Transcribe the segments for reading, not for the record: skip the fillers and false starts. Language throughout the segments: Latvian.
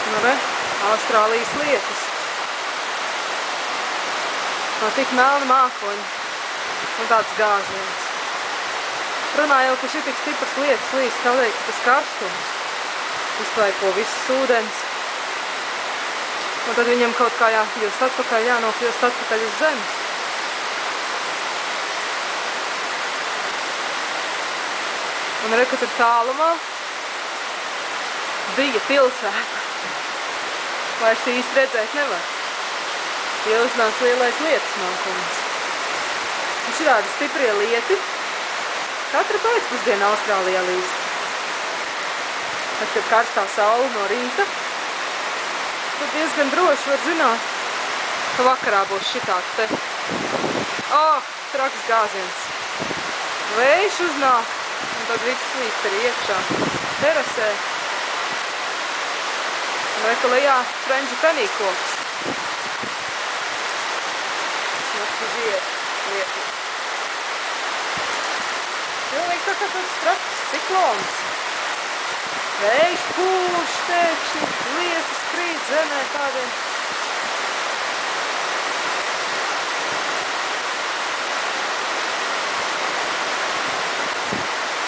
Nu, re, Austrālijas lietus. No tik melni mākoņi un tāds gāziens. Runā jau, ka šitik stiprs lietus līdz tādēļ, ka tas karstums iztvaiko visus ūdens. Un tad viņam kaut kā jākļūst atpakaļ, jānokļūst atpakaļ uz zemes. Un re, ka tur tālumā bija pilsēta. Vairs īsti redzēt nevar. Ja uznāc lielais lietus mākonis. Un šādi stiprie lieti katra pēcpusdiena Austrālijā līst. Tad, kad karstā saule no rīta, tad diezgan droši var zināt, ka vakarā būs šitāds te. Traks gāziens. Vējš uznāk, un tad viss slīst arī iekšā terasē. Un reka lejā frangipani koks. Nakti zied lietu. Pilnīgi tā kā tāds traks ciklons. Vējš pūš, pēkšņi, lietus krīt zemē tādiem.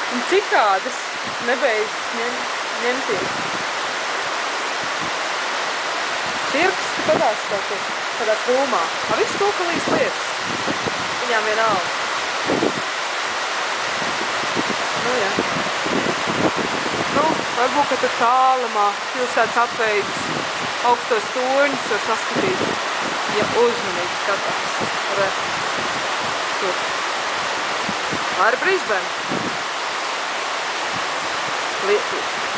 Un citādas nebeidz ņemties. Čirksti padās kaut kur, tādā krūmā. Viss kokalīs lietas. Viņām vienalga. Nu, jā. Nu, varbūt, ka tur tālumā pilsētas apveidus augstos torņus var saskatīt, ja uzmanīgi skatās. Re. Tur. Ar Brisbane. Lietu.